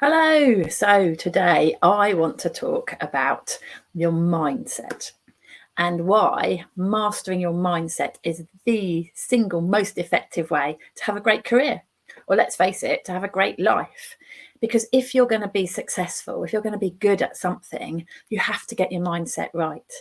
Hello. So today I want to talk about your mindset and why mastering your mindset is the single most effective way to have a great career. Or let's face it, to have a great life. Because if you're going to be successful, if you're going to be good at something, you have to get your mindset right.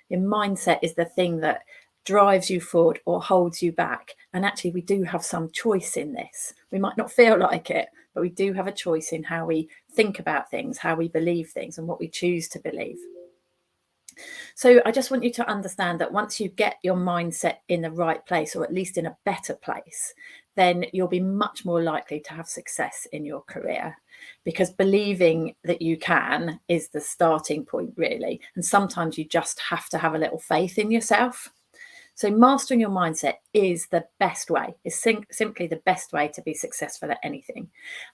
Your mindset is the thing that drives you forward or holds you back. And actually, we do have some choice in this. We might not feel like it, but we do have a choice in how we think about things, how we believe things, and what we choose to believe. So I just want you to understand that once you get your mindset in the right place, or at least in a better place, then you'll be much more likely to have success in your career, because believing that you can is the starting point, really. And sometimes you just have to have a little faith in yourself. So mastering your mindset is the best way, is simply the best way to be successful at anything.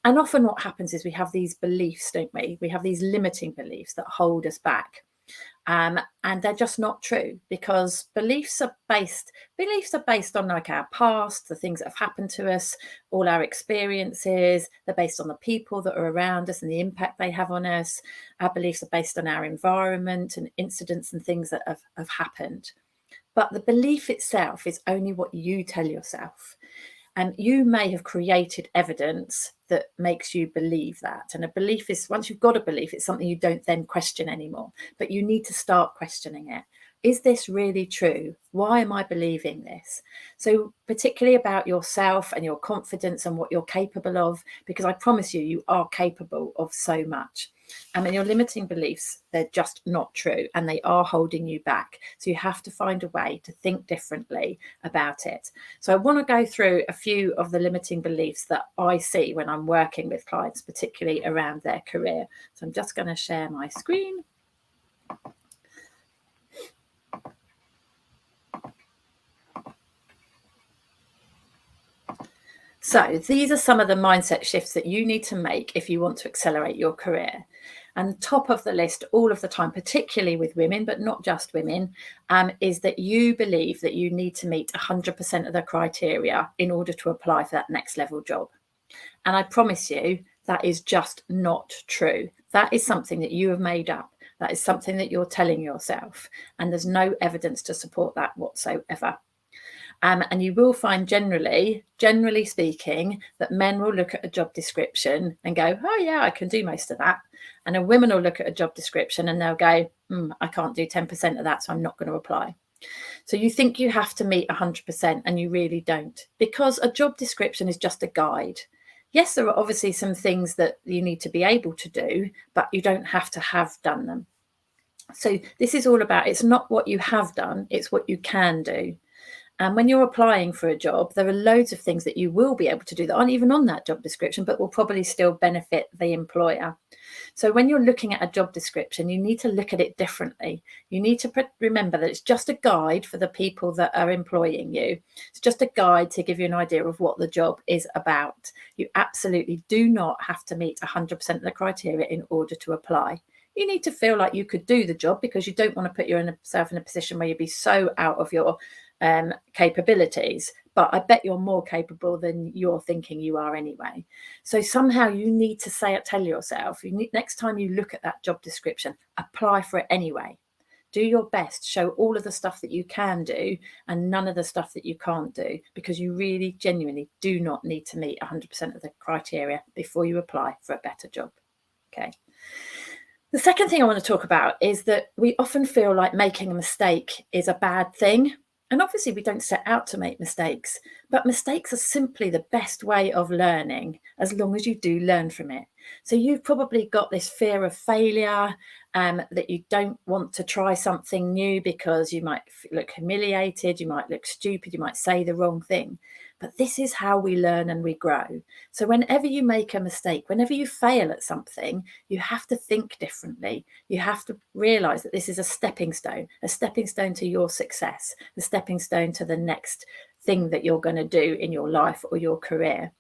And often what happens is we have these beliefs, don't we? We have these limiting beliefs that hold us back. And they're just not true, because beliefs are based on like our past, the things that have happened to us, all our experiences. They're based on the people that are around us and the impact they have on us. Our beliefs are based on our environment and incidents and things that have happened. But the belief itself is only what you tell yourself. And you may have created evidence that makes you believe that. And a belief is, once you've got a belief, it's something you don't then question anymore. But you need to start questioning it. Is this really true? Why am I believing this? So particularly about yourself and your confidence and what you're capable of, because I promise you, you are capable of so much. And when your limiting beliefs, they're just not true and they are holding you back. So you have to find a way to think differently about it. So I want to go through a few of the limiting beliefs that I see when I'm working with clients, particularly around their career. So I'm just going to share my screen. So these are some of the mindset shifts that you need to make if you want to accelerate your career. And top of the list all of the time, particularly with women, but not just women, is that you believe that you need to meet 100% of the criteria in order to apply for that next level job. And I promise you, that is just not true. That is something that you have made up. That is something that you're telling yourself. And there's no evidence to support that whatsoever. And you will find generally speaking, that men will look at a job description and go, oh yeah, I can do most of that. And a women will look at a job description and they'll go, I can't do 10% of that, so I'm not going to apply. So you think you have to meet 100% and you really don't, because a job description is just a guide. Yes, there are obviously some things that you need to be able to do, but you don't have to have done them. So this is all about, it's not what you have done, it's what you can do. And when you're applying for a job, there are loads of things that you will be able to do that aren't even on that job description, but will probably still benefit the employer. So when you're looking at a job description, you need to look at it differently. You need to remember that it's just a guide for the people that are employing you. It's just a guide to give you an idea of what the job is about. You absolutely do not have to meet 100% of the criteria in order to apply. You need to feel like you could do the job, because you don't want to put yourself in a position where you'd be so out of your capabilities, but I bet you're more capable than you're thinking you are anyway. So somehow you need to tell yourself, next time you look at that job description, apply for it anyway. Do your best, show all of the stuff that you can do and none of the stuff that you can't do, because you really genuinely do not need to meet 100% of the criteria before you apply for a better job. Okay. The second thing I want to talk about is that we often feel like making a mistake is a bad thing. And obviously, we don't set out to make mistakes, but mistakes are simply the best way of learning, as long as you do learn from it. So you've probably got this fear of failure, that you don't want to try something new because you might look humiliated, you might look stupid, you might say the wrong thing. But this is how we learn and we grow. So whenever you make a mistake, whenever you fail at something, you have to think differently. You have to realize that this is a stepping stone to your success, a stepping stone to the next thing that you're going to do in your life or your career.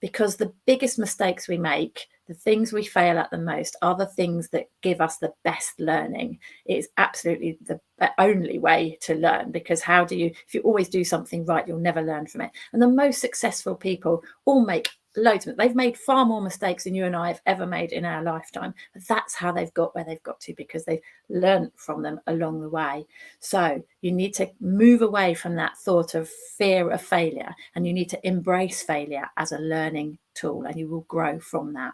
Because the biggest mistakes we make, the things we fail at the most, are the things that give us the best learning. It is absolutely the only way to learn, because if you always do something right, you'll never learn from it. And the most successful people all make loads of it. They've made far more mistakes than you and I have ever made in our lifetime. But that's how they've got where they've got to, because they've learned from them along the way. So you need to move away from that thought of fear of failure, and you need to embrace failure as a learning tool, and you will grow from that.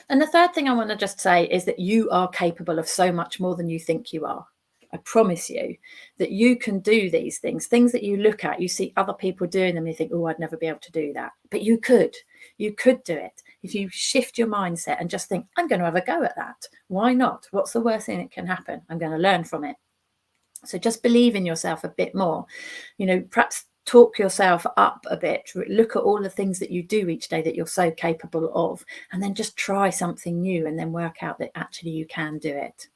And the third thing I want to just say is that you are capable of so much more than you think you are. I promise you that you can do these things that you look at, you see other people doing them, and you think, oh, I'd never be able to do that. But you could do it. If you shift your mindset and just think, I'm going to have a go at that. Why not? What's the worst thing that can happen? I'm going to learn from it. So just believe in yourself a bit more, perhaps talk yourself up a bit, look at all the things that you do each day that you're so capable of, and then just try something new and then work out that actually you can do it.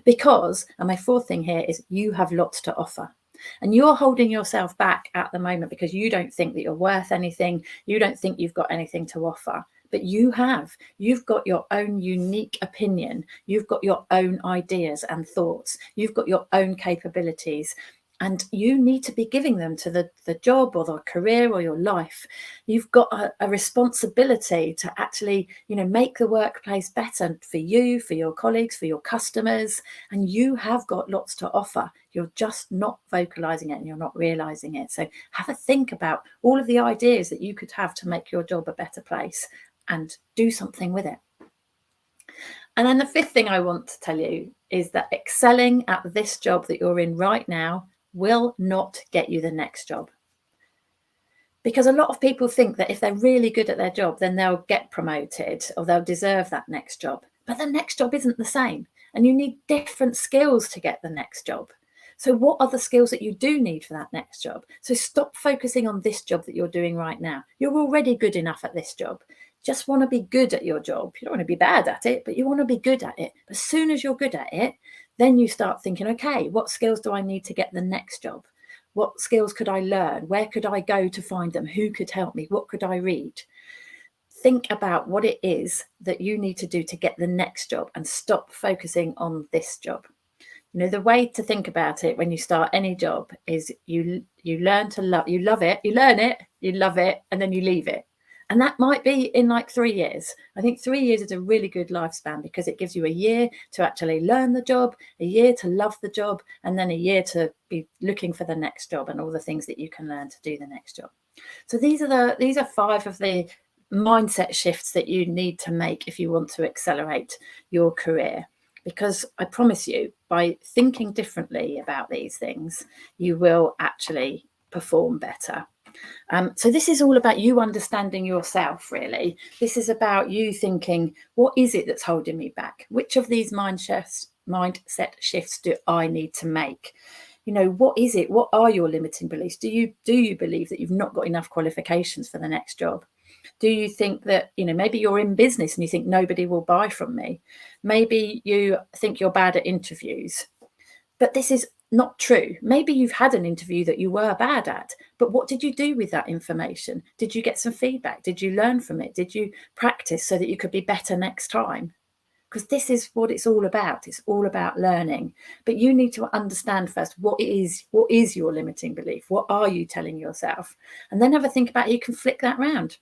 Because, and my fourth thing here is, you have lots to offer. And you're holding yourself back at the moment because you don't think that you're worth anything. You don't think you've got anything to offer. But you have. You've got your own unique opinion. You've got your own ideas and thoughts. You've got your own capabilities. And you need to be giving them to the job or the career or your life. You've got a responsibility to actually, make the workplace better for you, for your colleagues, for your customers. And you have got lots to offer. You're just not vocalizing it and you're not realizing it. So have a think about all of the ideas that you could have to make your job a better place, and do something with it. And then the fifth thing I want to tell you is that excelling at this job that you're in right now will not get you the next job. Because a lot of people think that if they're really good at their job, then they'll get promoted or they'll deserve that next job. But the next job isn't the same. And you need different skills to get the next job. So what are the skills that you do need for that next job? So stop focusing on this job that you're doing right now. You're already good enough at this job. Just want to be good at your job. You don't want to be bad at it, but you want to be good at it. As soon as you're good at it, then you start thinking, okay, what skills do I need to get the next job? What skills could I learn? Where could I go to find them? Who could help me? What could I read? Think about what it is that you need to do to get the next job, and stop focusing on this job. The way to think about it when you start any job is you learn to love, you love it, you learn it, you love it, and then you leave it. And that might be in like 3 years. I think 3 years is a really good lifespan, because it gives you a year to actually learn the job, a year to love the job, and then a year to be looking for the next job and all the things that you can learn to do the next job. So these are 5 of the mindset shifts that you need to make if you want to accelerate your career. Because I promise you, by thinking differently about these things, you will actually perform better. So this is all about you understanding yourself, really. This is about you thinking, what is it that's holding me back? Which of these mindset shifts do I need to make? What is it? What are your limiting beliefs? Do you believe that you've not got enough qualifications for the next job? Do you think that, maybe you're in business and you think nobody will buy from me? Maybe you think you're bad at interviews. But this is not true. Maybe you've had an interview that you were bad at, but what did you do with that information? Did you get some feedback? Did you learn from it? Did you practice so that you could be better next time? Because this is what it's all about. It's all about learning. But you need to understand first, what is your limiting belief? What are you telling yourself? And then have a think about how you can flick that round.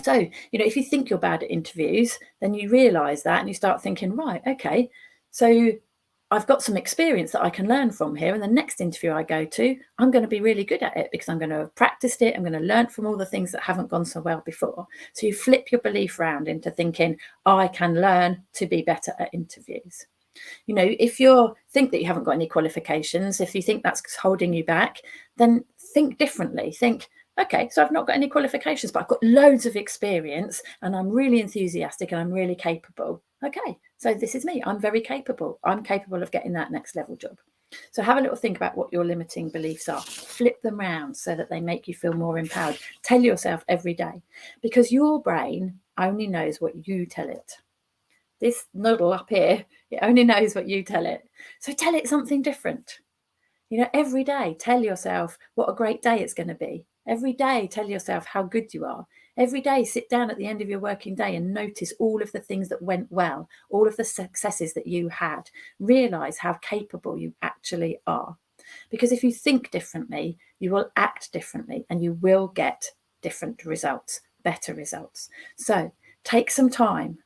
So, if you think you're bad at interviews, then you realize that and you start thinking, right, okay, so I've got some experience that I can learn from here. And the next interview I go to, I'm going to be really good at it because I'm going to have practiced it. I'm going to learn from all the things that haven't gone so well before. So you flip your belief round into thinking, I can learn to be better at interviews. If you think that you haven't got any qualifications, if you think that's holding you back, then think differently. Think, okay, so I've not got any qualifications, but I've got loads of experience and I'm really enthusiastic and I'm really capable. Okay, so this is me. I'm very capable. I'm capable of getting that next level job. So have a little think about what your limiting beliefs are. Flip them round so that they make you feel more empowered. Tell yourself every day, because your brain only knows what you tell it. This noodle up here, it only knows what you tell it. So tell it something different. Every day, tell yourself what a great day it's going to be. Every day, tell yourself how good you are. Every day, sit down at the end of your working day and notice all of the things that went well, all of the successes that you had. Realize how capable you actually are. Because if you think differently, you will act differently and you will get different results. better results. So take some time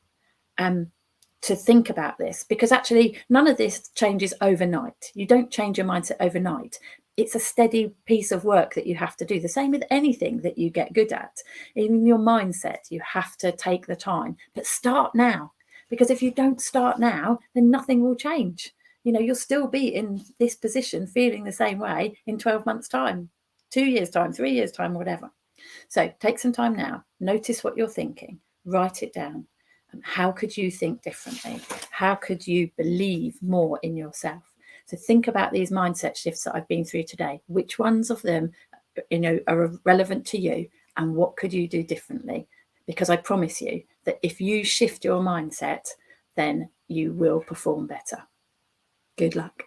to think about this, because actually none of this changes overnight. You don't change your mindset overnight. It's a steady piece of work that you have to do. The same with anything that you get good at. In your mindset, you have to take the time, but start now. Because if you don't start now, then nothing will change. You'll still be in this position feeling the same way in 12 months' time, 2 years' time, 3 years' time, whatever. So take some time now. Notice what you're thinking. Write it down. How could you think differently? How could you believe more in yourself? So think about these mindset shifts that I've been through today. Which ones of them, are relevant to you, and what could you do differently? Because I promise you that if you shift your mindset, then you will perform better. Good luck.